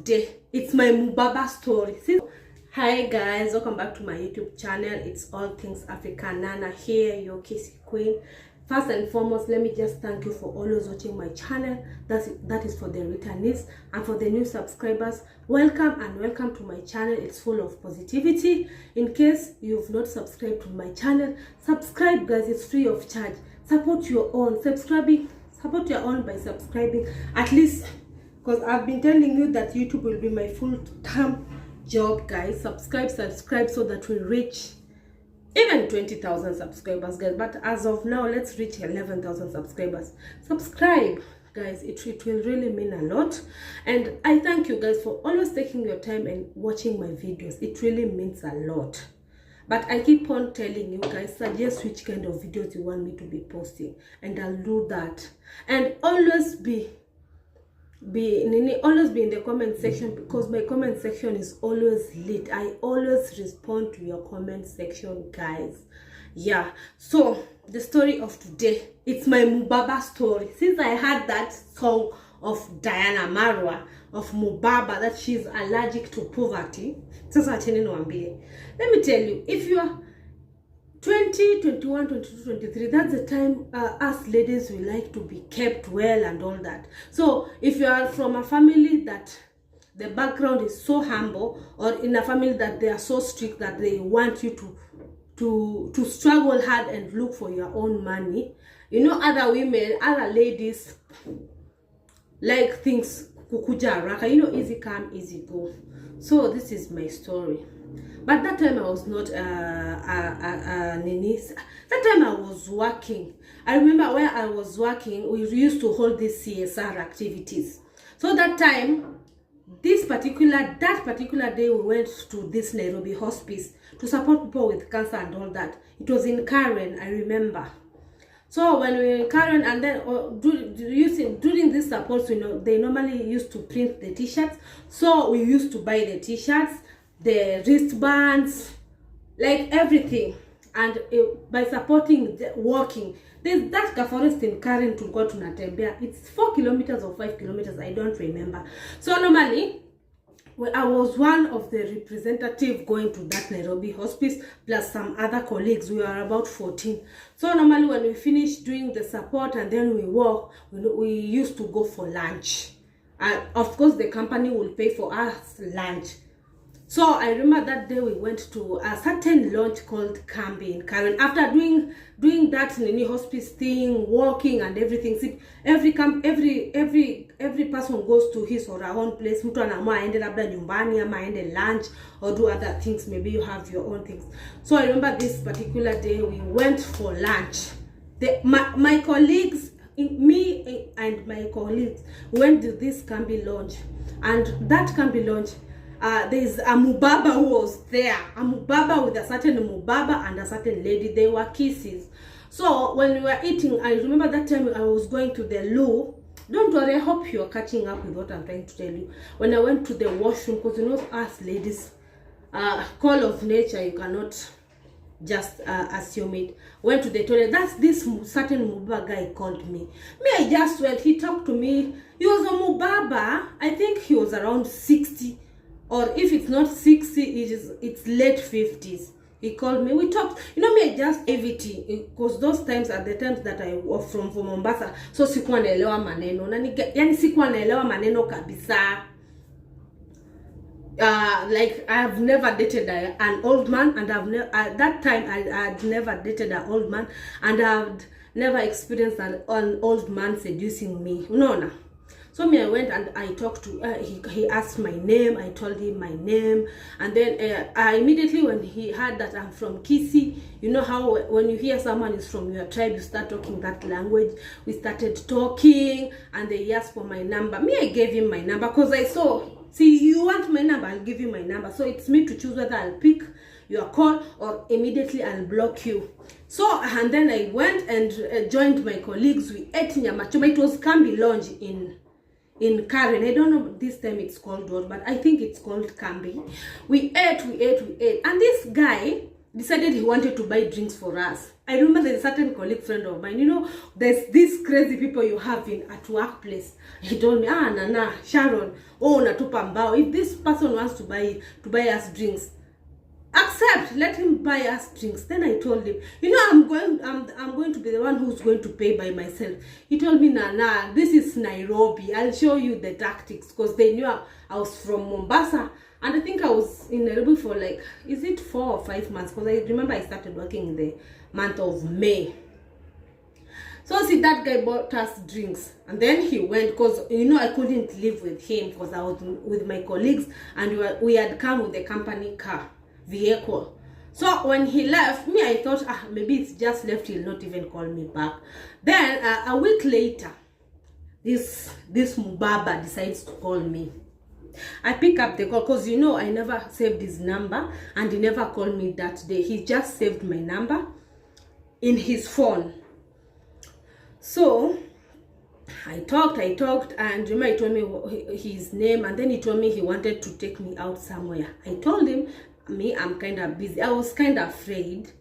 today. It's my Mubaba story. Hi guys, welcome back to my YouTube channel. It's all things African. Nana here, your Kissy Queen. First and foremost, let me just thank you for always watching my channel. That is for the returnees, and for the new subscribers, welcome and welcome to my channel. It's full of positivity. In case you've not subscribed to my channel, subscribe guys. It's free of charge. Support your own support your own by subscribing, at least, because I've been telling you that YouTube will be my full-time job, guys. Subscribe so that we reach even 20,000 subscribers, guys. But as of now, let's reach 11,000 subscribers. Subscribe, guys. It will really mean a lot, and I thank you guys for always taking your time and watching my videos. It really means a lot. But I keep on telling you guys, suggest which kind of videos you want me to be posting, and I'll do that. And always be in the comment section, because my comment section is always lit. I always respond to your comment section, guys. Yeah, so the story of today, it's my Mubaba story. Since I had that song of Diana Marwa of Mubaba that she's allergic to poverty, let me tell you, if you are 20, 21, 22, 23, that's the time us ladies, we like to be kept well and all that. So if you are from a family that the background is so humble, or in a family that they are so strict that they want you to struggle hard and look for your own money, you know, other women, other ladies like things kukuja raka, you know, easy come, easy go. So this is my story. But that time I was not Ninis. That time I was working. I remember where I was working, we used to hold these CSR activities. So that time, that particular day, we went to this Nairobi hospice to support people with cancer and all that. It was in Karen, I remember. So when we were in Karen, and then during this support, you know, they normally used to print the t-shirts. So we used to buy the t-shirts, the wristbands, like everything. And by supporting the walking, there's that forest in Karen to go to Natembea. It's 4 kilometers or 5 kilometers, I don't remember. So normally, I was one of the representatives going to that Nairobi hospice, plus some other colleagues. We were about 14. So normally when we finish doing the support and then we walk, we used to go for lunch. And of course, the company will pay for us lunch. So I remember that day we went to a certain lodge called Kambi in Karen. After doing that Nini hospice thing, walking and everything, see, every person goes to his or her own place. Mtu anaamua aende labda nyumbani ama aende lunch or do other things. Maybe you have your own things. So I remember this particular day we went for lunch. My colleagues, me and my colleagues, went to this Kambi lodge, and that Kambi lodge, there's a Mubaba who was there. A Mubaba with a certain Mubaba and a certain lady. They were kisses. So when we were eating, I remember that time I was going to the loo. Don't worry, I hope you're catching up with what I'm trying to tell you. When I went to the washroom, because you know us ladies, call of nature, you cannot just assume it. Went to the toilet. That's this certain Mubaba guy called me. I just went. He talked to me. He was a Mubaba. I think he was around 60. Or if it's not 60, it's late 50s. He called me. We talked. You know, I just AVT, because those times are the times that I was from Mombasa. So sikuwa naelewa maneno. Yani sikuwa naelewa maneno kabisa. Like I have never dated an old man, and at that time I had never dated an old man, and I've never experienced an old man seducing me. No. So I went and I talked to, he asked my name, I told him my name, and then I immediately, when he heard that I'm from Kisii, you know how when you hear someone is from your tribe, you start talking that language. We started talking, and they asked for my number. I gave him my number, because I saw, see, you want my number, I'll give you my number. So it's me to choose whether I'll pick your call or immediately I'll block you. So, and then I went and joined my colleagues. We ate nyama choma. It was Kambi Lounge in Karen. I don't know this time it's called what, but I think it's called Kambi. We ate. And this guy, decided he wanted to buy drinks for us. I remember there's a certain colleague friend of mine, you know, there's these crazy people you have at workplace. He told me, Nana, Sharon, natupa mbao. If this person wants to buy us drinks, accept, let him buy us drinks. Then I told him, you know, I'm going to be the one who's going to pay by myself. He told me, Nana, this is Nairobi. I'll show you the tactics, because they knew I was from Mombasa. And I think I was in Nairobi for like, is it 4 or 5 months? Because I remember I started working in the month of May. So see, that guy bought us drinks. And then he went, because, you know, I couldn't live with him because I was with my colleagues. And we had come with the company car, vehicle. So when he left, me, I thought, maybe it's just left, he'll not even call me back. Then a week later, this Mubaba decides to call me. I pick up the call because, you know, I never saved his number and he never called me that day. He just saved my number in his phone. So I talked, and remember he told me his name, and then he told me he wanted to take me out somewhere. I told him, I'm kind of busy. I was kind of afraid.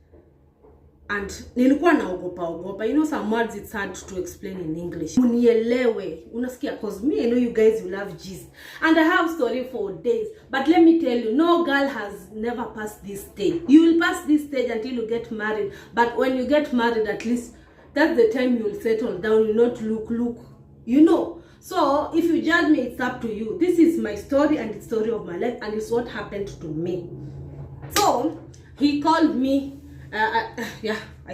And nilikuwa naogopa. You know, some words it's hard to explain in English. Unielewe, unasikia, because me, I know you guys will love Jesus. And I have story for days. But let me tell you, no girl has never passed this stage. You will pass this stage until you get married. But when you get married, at least that's the time you will settle down. You not look, you know. So if you judge me, it's up to you. This is my story and the story of my life, and it's what happened to me. So he called me. I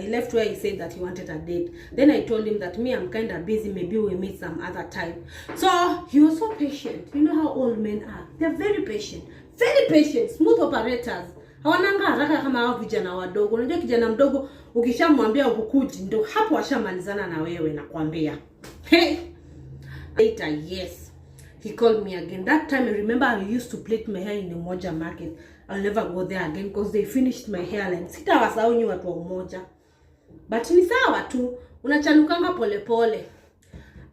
left where he said that he wanted a date. Then I told him that I'm kind of busy, maybe we'll meet some other time. So he was so patient. You know how old men are. They're very patient, smooth operators. Hawananga haraka kama hao vijana wadogo. Unajua kijana mdogo ukishamwambia ukukuji ndo hapo washamalizana na wewe, nakwambia. Hey, later, yes, he called me again. That time I remember I used to plait my hair in the Umoja market. I'll never go there again because they finished my hairline. Sitawasahau nyi watu wa Umoja. But ni sawa tu, unachanukanga pole pole.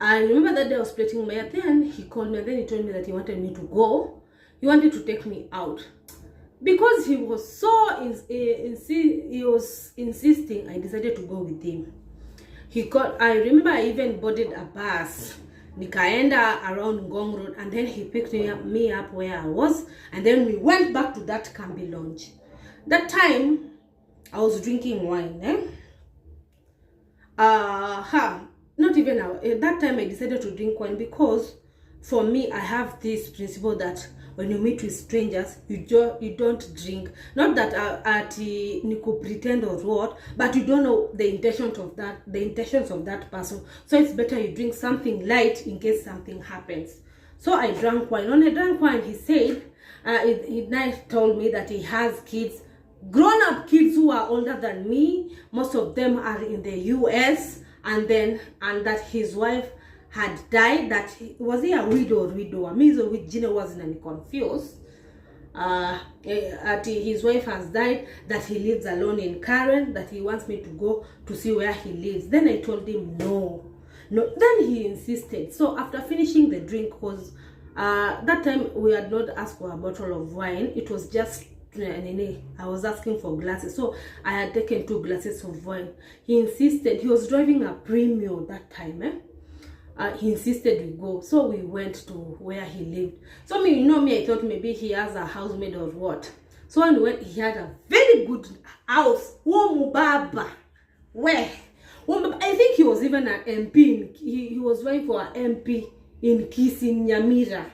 I remember that day I was plaiting my hair. Then he called me and then he told me that he wanted me to go. He wanted to take me out. Because he was so insisting, I decided to go with him. I remember I even boarded a bus. Nikaenda around Ngong Road, and then he picked me up where I was, and then we went back to that Kambi lounge. That time I was drinking wine. Not even that time I decided to drink wine because for me I have this principle that when you meet with strangers, you don't drink. Not that niku pretend or what, but you don't know the intentions of that person. So it's better you drink something light in case something happens. So I drank wine. When I drank wine, he said, he told me that he has kids, grown-up kids who are older than me. Most of them are in the US, and that his wife had died. That was he a widow or widower? Me so with Gina wasn't confused. His wife has died, that he lives alone in Karen, that he wants me to go to see where he lives. Then I told him no. Then he insisted. So after finishing the drink, because that time we had not asked for a bottle of wine, it was just I was asking for glasses. So I had taken 2 glasses of wine. He insisted. He was driving a premium that time. He insisted we go. So we went to where he lived. So I thought maybe he has a housemaid or what. So when we went, he had a very good house. Mubaba. Where? I think he was even an MP. He was running for an MP in Nyamira.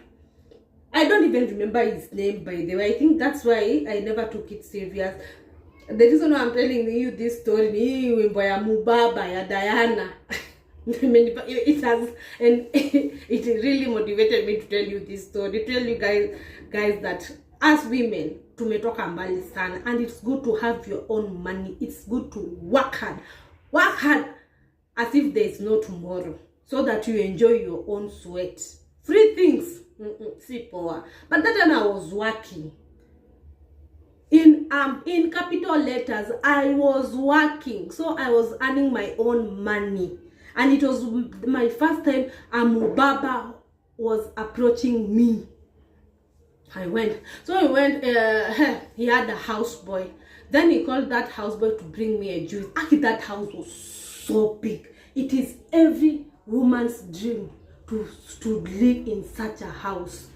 I don't even remember his name, by the way. I think that's why I never took it serious. The reason why I'm telling you this story is Mubaba ya Diana. It has, and it really motivated me to tell you this story. Tell you guys that as women, tumetoka mbali sana, and it's good to have your own money. It's good to work hard as if there is no tomorrow, so that you enjoy your own sweat. Free things. See power. But that time I was working. In capital letters, I was working. So I was earning my own money. And it was my first time a Mubaba was approaching me. I went. So he went, he had a houseboy. Then he called that houseboy to bring me a juice. Actually, that house was so big. It is every woman's dream to live in such a house.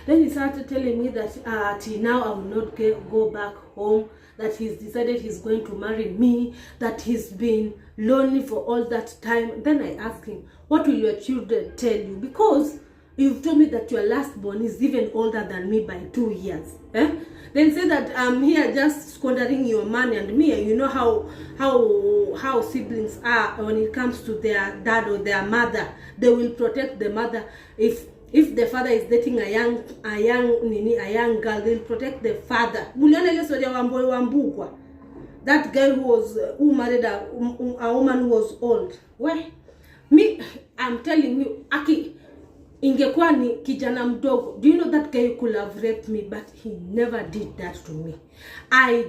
Then he started telling me that till now I will not go back home, that he's decided he's going to marry me, that he's been lonely for all that time. Then I asked him, what will your children tell you? Because you've told me that your last born is even older than me by 2 years. Then say that I'm here just squandering your money and me. You know how siblings are when it comes to their dad or their mother. They will protect the mother. If the father is dating a young girl, they'll protect the father. That guy who married a woman who was old. Well, me, I'm telling you, Aki, ingekuwa ni kijana mdogo. Do you know that guy could have raped me, but he never did that to me. I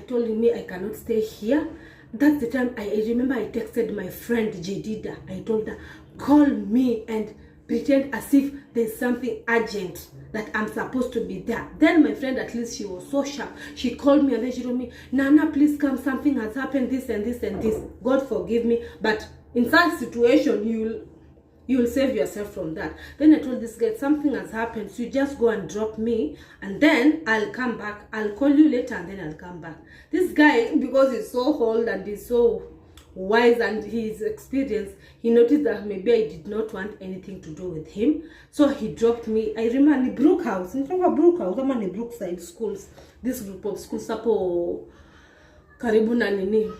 told him, I cannot stay here. That's the time I remember I texted my friend Jedida. I told her, call me and pretend as if there's something urgent that I'm supposed to be there. Then my friend, at least she was so sharp. She called me and then she told me, Nana, please come. Something has happened, this and this and this. God forgive me. But in such situation, you'll save yourself from that. Then I told this guy, something has happened, so you just go and drop me, and then I'll come back. I'll call you later, and then I'll come back. This guy, because he's so old and he's so wise and his experience, he noticed that maybe I did not want anything to do with him. So he dropped me. I remember Brook House. I'm in Brookside schools. This group of schools, Sapo Karibu na nini.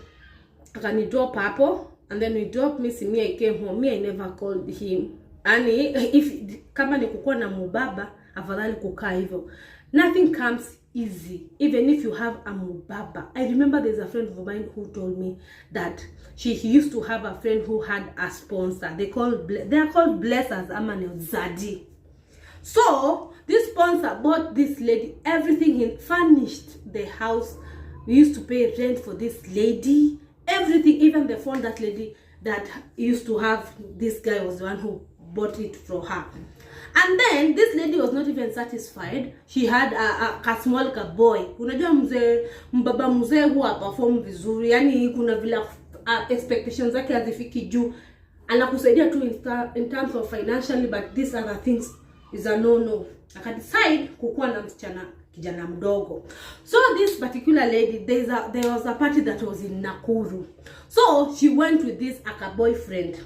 Akani drop hapo. And then he dropped me, see me, I came home. Me, I never called him. And if kama ni kukua na Mubaba, afadhali kukaa hivyo. Nothing comes easy, even if you have a Mubaba. I remember there's a friend of mine who told me that he used to have a friend who had a sponsor. They are called blessers, Amanel Zadi. So this sponsor bought this lady everything. He furnished the house. We used to pay rent for this lady. Everything, even the phone that lady that used to have, this guy was the one who bought it from her. And then this lady was not even satisfied. She had a small boy. Unajua mbaba mzee huwa perform vizuri. Yani kuna vila expectations zake hazifiki juu. Anakusaidia tu in terms of financially, but these other things is a no. Aka decide kukuwa na msichana kijana mdogo. So this particular lady, there was a party that was in Nakuru. So she went with this boyfriend.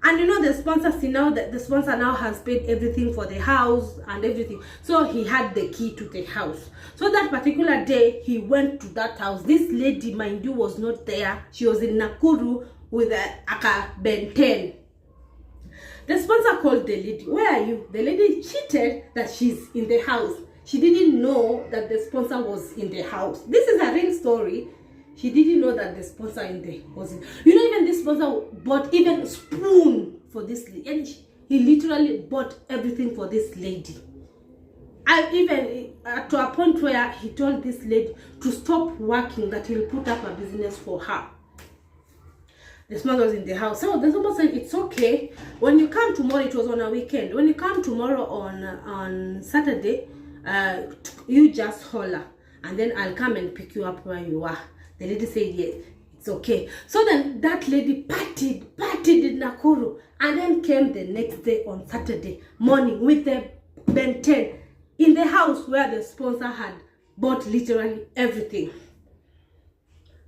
And you know the sponsor, see now that the sponsor now has paid everything for the house and everything. So he had the key to the house. So that particular day, he went to that house. This lady, mind you, was not there. She was in Nakuru with a Ben 10. The sponsor called the lady. Where are you? The lady cheated that she's in the house. She didn't know that the sponsor was in the house. This is a real story. She didn't know that the sponsor was in. You know, even this sponsor bought even a spoon for this lady. And he literally bought everything for this lady. I even, to a point where he told this lady to stop working, that he'll put up a business for her. The sponsor was in the house. So the sponsor said, it's okay. When you come tomorrow, it was on a weekend. When you come tomorrow on Saturday, you just holler, and then I'll come and pick you up where you are. The lady said, yes, it's okay. So then that lady partied in Nakuru, and then came the next day on Saturday morning with the Ben 10 in the house where the sponsor had bought literally everything.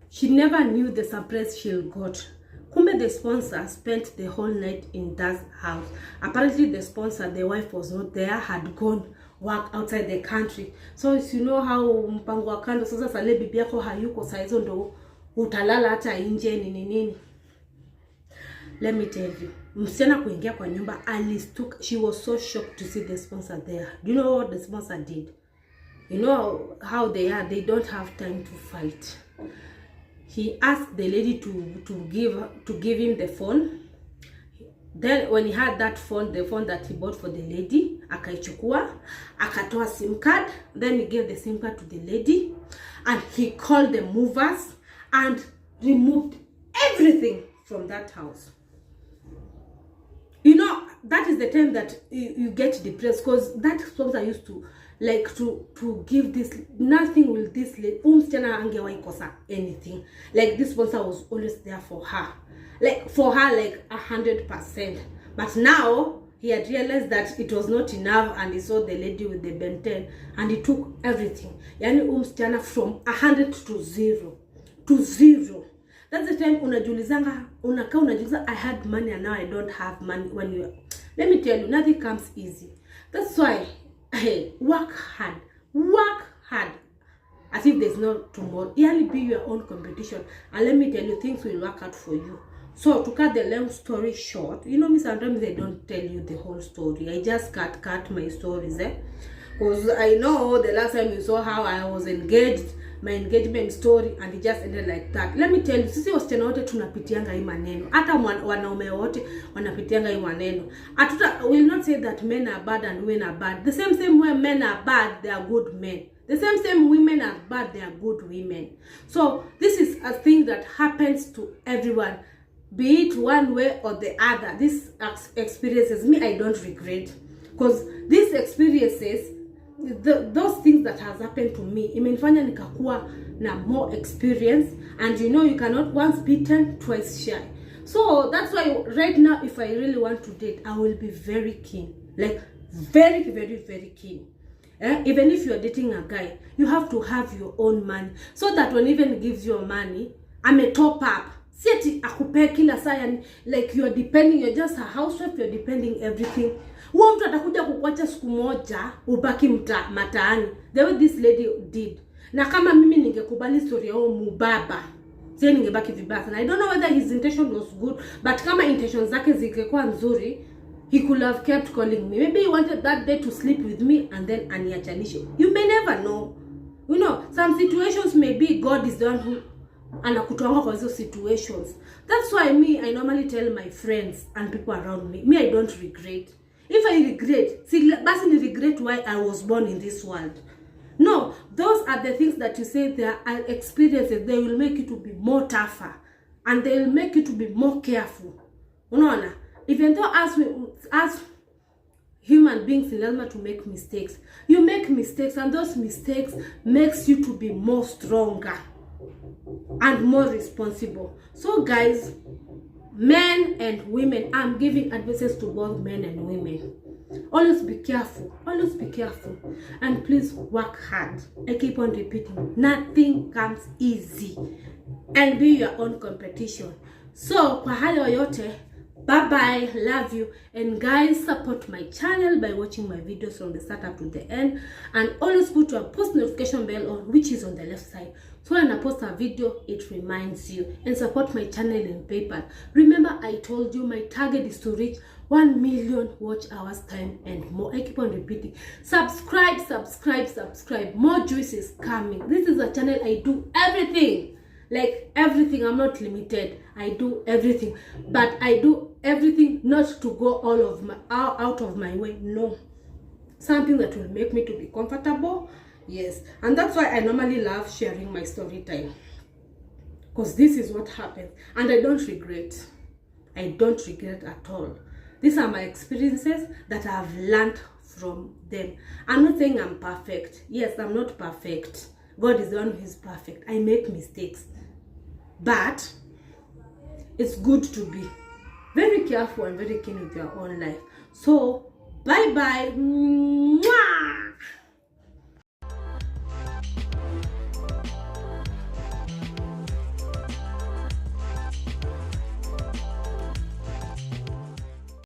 She never knew the surprise she got. Kumbe the sponsor spent the whole night in that house. Apparently the sponsor, the wife was not there, had gone work outside the country. So you know how mpango wa kando sasa sale bibi yako hayuko saa hizo ndo utalala hata nje nini. Let me tell you, msichana kuingia kwa nyumba, she was so shocked to see the sponsor there. Do you know what the sponsor did? You know how they are, they don't have time to fight. He asked the lady to give him the phone. Then when he had that phone, the phone that he bought for the lady, akaichukua, akatoa SIM card. Then he gave the SIM card to the lady, and he called the movers and removed everything from that house. You know, that is the time that you get depressed, because that sponsor used to like to give this, nothing will this msichana angewahi kosa anything. Like this sponsor was always there for her, like 100%. But now he had realized that it was not enough, and he saw the lady with the Ben 10 and he took everything. Yani msichana from 100 to 0. That's the time unajiuliza, I had money and now I don't have money. When you, let me tell you, nothing comes easy. That's why, hey, work hard as if there's no tomorrow. Really be your own competition, and let me tell you, things will work out for you. So to cut the long story short, you know me, sometimes I don't tell you the whole story. I just cut my stories, because I know the last time you saw how I was engaged, my engagement story, and it just ended like that. Let me tell you, sisi wasichana wote tunapitianga hii maneno. Hata wanaume wote wanapitianga hii maneno. Will not say that men are bad and women are bad. The same way men are bad, they are good men. The same women are bad, they are good women. So this is a thing that happens to everyone, be it one way or the other. These experiences, me, I don't regret, because these experiences, those things that has happened to me, imenifanya nikakuwa na more experience, and you know, you cannot once beaten twice shy. So that's why right now, if I really want to date, I will be very keen, like very keen. Even if you're dating a guy, you have to have your own money, so that when even gives your money, I'm a top up. Sieti akupe kila saa, yani like you're depending, you're just a housewife, you're depending everything. Huo mtu atakuja kukuacha siku moja ubaki mataani, the way this lady did. Na kama mimi ningekubali story ya Mubaba, sasa ningebaki vibaya sana. I don't know whether his intention was good, but kama intentions zake zingekuwa nzuri, he could have kept calling me. Maybe he wanted that day to sleep with me and then aniachanishe. You may never know. You know, some situations maybe God is the one who anakutoanga kwa hizo situations. That's why me, I normally tell my friends and people around me, I don't regret. If I regret, basi ni regret why I was born in this world. No, those are the things that you say, they are experiences. They will make you to be more tougher, and they will make you to be more careful. Unaona? Even though as human beings, in order to make mistakes, you make mistakes, and those mistakes makes you to be more stronger and more responsible. So guys, men and women, I'm giving advices to both men and women. Always be careful, and please work hard. I keep on repeating, nothing comes easy, and be your own competition. So kwa hayo yote, bye bye, love you, and guys, support my channel by watching my videos from the start up to the end, and always put your post notification bell on, which is on the left side, so when I post a video it reminds you. And support my channel in PayPal. Remember, I told you my target is to reach 1 million watch hours time and more. I keep on repeating, subscribe, more juice is coming. This is a channel I do everything, like everything. I'm not limited, I do everything, but I do everything not to go out of my way. No, something that will make me to be comfortable. Yes, and that's why I normally love sharing my story time, because this is what happened, and I don't regret at all. These are my experiences that I've learned from them. I'm not saying I'm perfect. Yes, I'm not perfect. God is the one who is perfect. I make mistakes, but it's good to be very careful and very keen with your own life. So bye bye. Mwah!